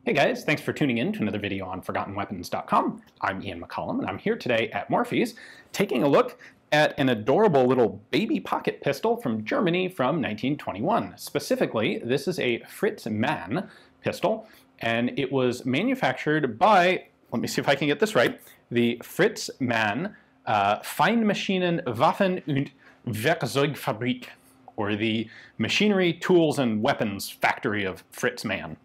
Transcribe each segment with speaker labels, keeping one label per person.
Speaker 1: Hey guys, thanks for tuning in to another video on ForgottenWeapons.com. I'm Ian McCollum, and I'm here today at Morphy's taking a look at an adorable little baby pocket pistol from Germany from 1921. Specifically, this is a Fritz Mann pistol, and it was manufactured by, let me see if I can get this right, the Fritz Mann Feinmaschinen Waffen- und Werkzeugfabrik, or the Machinery, Tools, and Weapons Factory of Fritz Mann.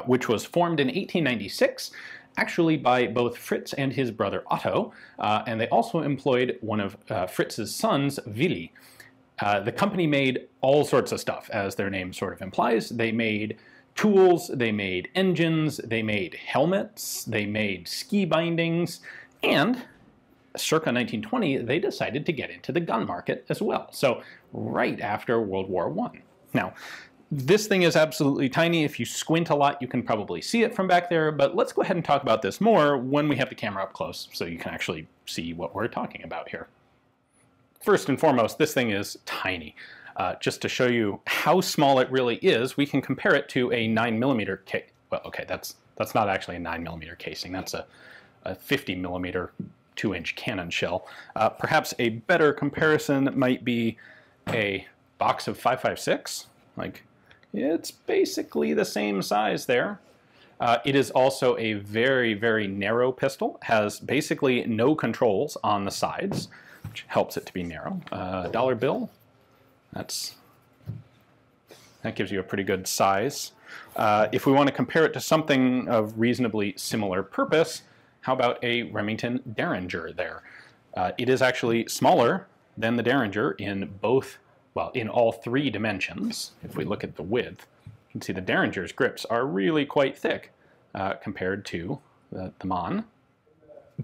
Speaker 1: Which was formed in 1896, actually by both Fritz and his brother Otto, and they also employed one of Fritz's sons, Willi. The company made all sorts of stuff, as their name sort of implies. They made tools, they made engines, they made helmets, they made ski bindings, and circa 1920, they decided to get into the gun market as well. So right after World War I. Now, this thing is absolutely tiny. If you squint a lot, you can probably see it from back there, but let's go ahead and talk about this more when we have the camera up close so you can actually see what we're talking about here. First and foremost, this thing is tiny. Just to show you how small it really is, we can compare it to a 9mm case. Well, okay, that's not actually a 9mm casing. That's a 50mm 2-inch cannon shell. Perhaps a better comparison might be a box of 5.56. Like, it's basically the same size there. It is also a very, very narrow pistol. Has basically no controls on the sides, which helps it to be narrow. Dollar bill, that gives you a pretty good size. If we want to compare it to something of reasonably similar purpose, how about a Remington Derringer there? It is actually smaller than the Derringer in both, well, in all three dimensions. If we look at the width, you can see the Derringer's grips are really quite thick compared to the Mann.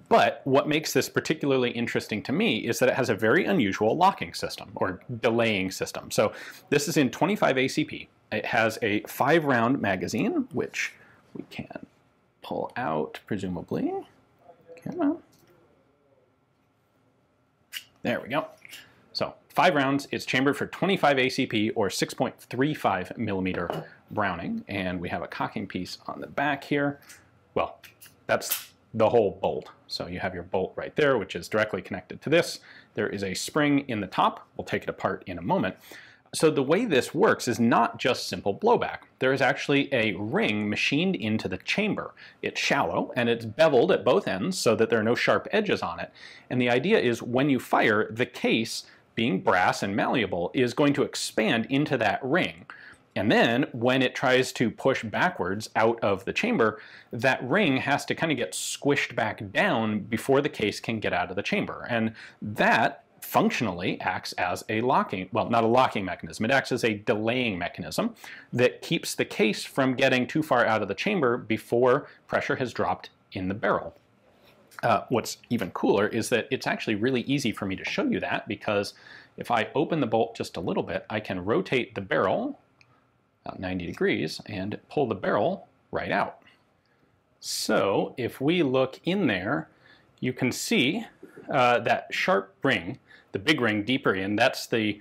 Speaker 1: But what makes this particularly interesting to me is that it has a very unusual locking system, or delaying system. So this is in 25 ACP. It has a 5-round magazine, which we can pull out, presumably. Come on. There we go. So 5 rounds, it's chambered for 25 ACP or 6.35mm Browning, and we have a cocking piece on the back here. Well, that's the whole bolt. So you have your bolt right there, which is directly connected to this. There is a spring in the top. We'll take it apart in a moment. So the way this works is not just simple blowback. There is actually a ring machined into the chamber. It's shallow and it's beveled at both ends so that there are no sharp edges on it. And the idea is when you fire, the case, being brass and malleable, is going to expand into that ring. And then when it tries to push backwards out of the chamber, that ring has to kind of get squished back down before the case can get out of the chamber. And that functionally acts as a locking, well, not a locking mechanism, it acts as a delaying mechanism that keeps the case from getting too far out of the chamber before pressure has dropped in the barrel. What's even cooler is that it's actually really easy for me to show you that, because if I open the bolt just a little bit, I can rotate the barrel about 90 degrees and pull the barrel right out. So if we look in there, you can see that sharp ring, the big ring deeper in, that's the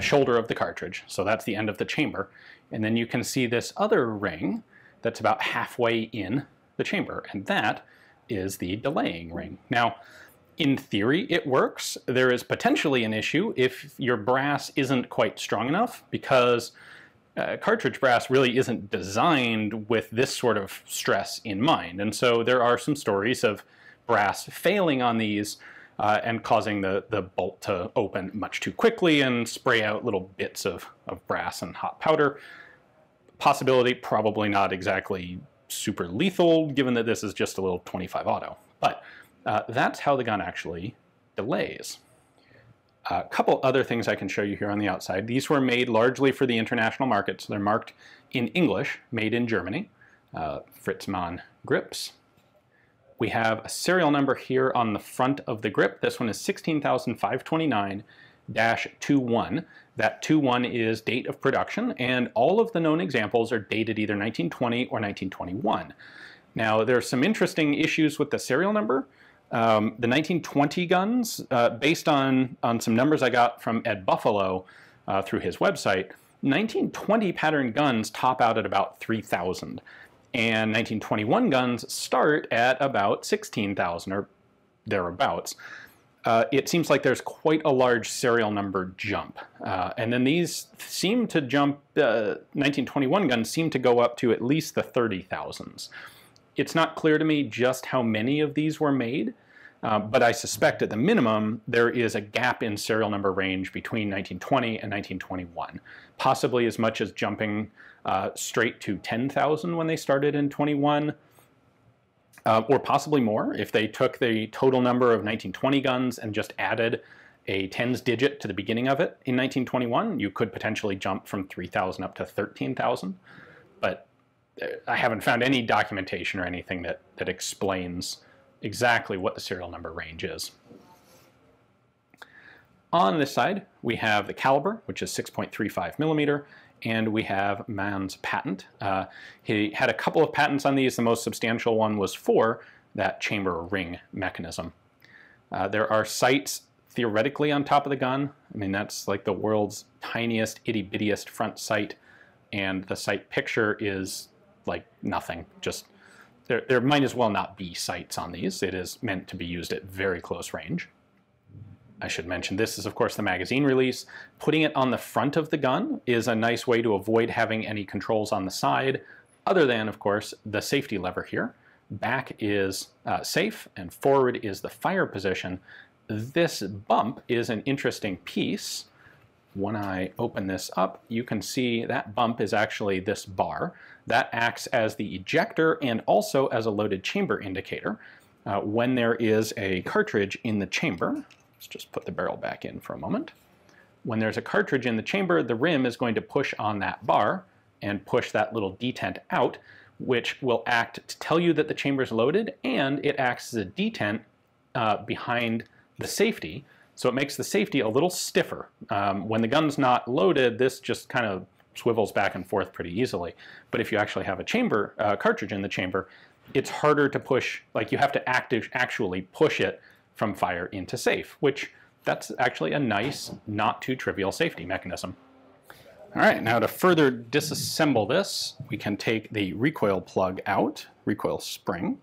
Speaker 1: shoulder of the cartridge, so that's the end of the chamber. And then you can see this other ring that's about halfway in the chamber, and that is the delaying ring. Now, in theory, it works. There is potentially an issue if your brass isn't quite strong enough, because cartridge brass really isn't designed with this sort of stress in mind. And so there are some stories of brass failing on these and causing the bolt to open much too quickly and spray out little bits of brass and hot powder. Possibility, probably not exactly super lethal, given that this is just a little 25 auto. But that's how the gun actually delays. A couple other things I can show you here on the outside. These were made largely for the international market, so they're marked in English, made in Germany. Fritz Mann grips. We have a serial number here on the front of the grip. This one is 16529-21. That 21 is date of production, and all of the known examples are dated either 1920 or 1921. Now, there are some interesting issues with the serial number. The 1920 guns, based on some numbers I got from Ed Buffaloe through his website, 1920 pattern guns top out at about 3,000. And 1921 guns start at about 16,000 or thereabouts. It seems like there's quite a large serial number jump. And then these seem to jump, 1921 guns seem to go up to at least the 30,000s. It's not clear to me just how many of these were made, but I suspect at the minimum there is a gap in serial number range between 1920 and 1921, possibly as much as jumping straight to 10,000 when they started in 21, or possibly more if they took the total number of 1920 guns and just added a tens digit to the beginning of it in 1921. You could potentially jump from 3,000 up to 13,000, but I haven't found any documentation or anything that explains exactly what the serial number range is. On this side, we have the caliber, which is 6.35 millimeter, and we have Mann's patent. He had a couple of patents on these. The most substantial one was for that chamber ring mechanism. There are sights theoretically on top of the gun. I mean, that's like the world's tiniest, itty-bittiest front sight, and the sight picture is like nothing. Just there might as well not be sights on these. It is meant to be used at very close range. I should mention this is, of course, the magazine release. Putting it on the front of the gun is a nice way to avoid having any controls on the side, other than, of course, the safety lever here. Back is safe, and forward is the fire position. This bump is an interesting piece. When I open this up, you can see that bump is actually this bar. That acts as the ejector and also as a loaded chamber indicator. When there is a cartridge in the chamber, let's just put the barrel back in for a moment. When there's a cartridge in the chamber, the rim is going to push on that bar and push that little detent out, which will act to tell you that the chamber is loaded, and it acts as a detent behind the safety, so it makes the safety a little stiffer. When the gun's not loaded, this just kind of swivels back and forth pretty easily. But if you actually have a cartridge in the chamber, it's harder to push, like you have to actually push it from fire into safe, which that's actually a nice, not too trivial safety mechanism. All right, now to further disassemble this, we can take the recoil plug out, recoil spring.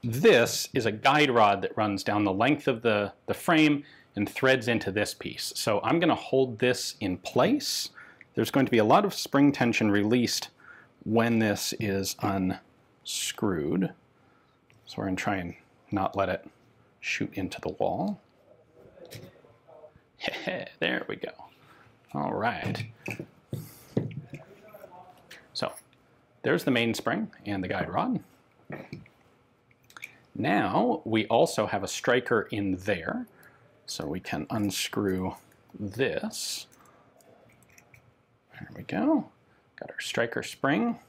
Speaker 1: This is a guide rod that runs down the length of the frame and threads into this piece. So I'm going to hold this in place. There's going to be a lot of spring tension released when this is unscrewed. So we're going to try and not let it shoot into the wall. There we go. All right. So there's the mainspring and the guide rod. Now we also have a striker in there, so we can unscrew this. There we go. Got our striker spring,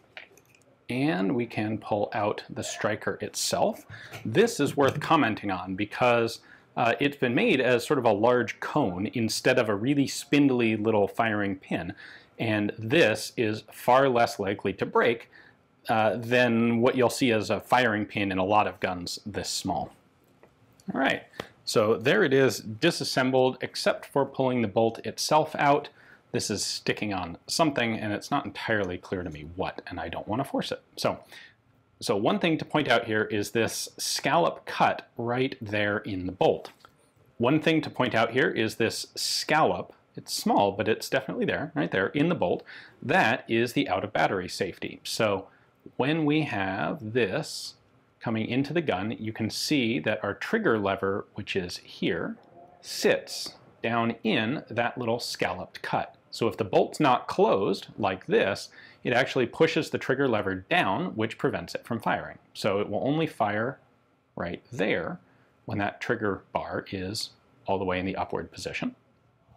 Speaker 1: and we can pull out the striker itself. This is worth commenting on because it's been made as sort of a large cone instead of a really spindly little firing pin, and this is far less likely to break than what you'll see as a firing pin in a lot of guns this small. All right, so there it is, disassembled except for pulling the bolt itself out. This is sticking on something, and it's not entirely clear to me what, and I don't want to force it. So one thing to point out here is this scallop cut right there in the bolt. One thing to point out here is this scallop. It's small, but it's definitely there, right there in the bolt. That is the out of battery safety. So when we have this coming into the gun, you can see that our trigger lever, which is here, sits down in that little scalloped cut. So if the bolt's not closed like this, it actually pushes the trigger lever down, which prevents it from firing. So it will only fire right there when that trigger bar is all the way in the upward position.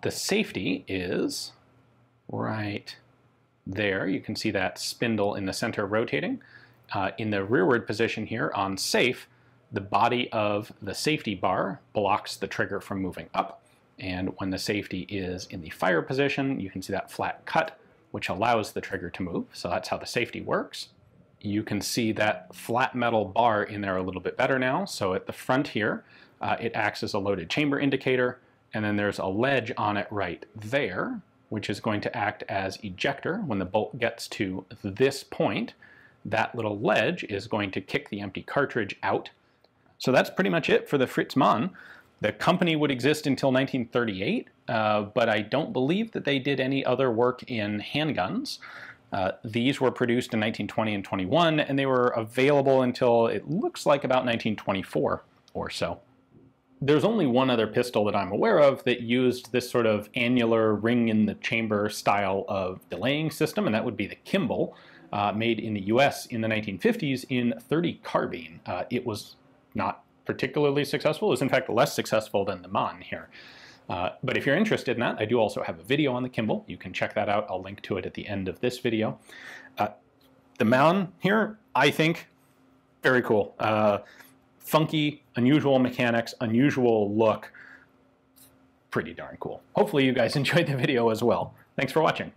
Speaker 1: The safety is right there. You can see that spindle in the center rotating. In the rearward position here on safe, the body of the safety bar blocks the trigger from moving up. And when the safety is in the fire position, you can see that flat cut, which allows the trigger to move. So that's how the safety works. You can see that flat metal bar in there a little bit better now. So at the front here, it acts as a loaded chamber indicator. And then there's a ledge on it right there, which is going to act as ejector when the bolt gets to this point. that little ledge is going to kick the empty cartridge out. So that's pretty much it for the Fritz Mann. The company would exist until 1938, but I don't believe that they did any other work in handguns. These were produced in 1920 and 21, and they were available until it looks like about 1924 or so. There's only one other pistol that I'm aware of that used this sort of annular ring-in-the-chamber style of delaying system, and that would be the Kimball, made in the US in the 1950s in .30 carbine. It was not particularly successful. It was in fact less successful than the Mann here. But if you're interested in that, I do also have a video on the Kimball. You can check that out. I'll link to it at the end of this video. The Mann here, I think, very cool. Funky, unusual mechanics, unusual look. Pretty darn cool. Hopefully you guys enjoyed the video as well. Thanks for watching.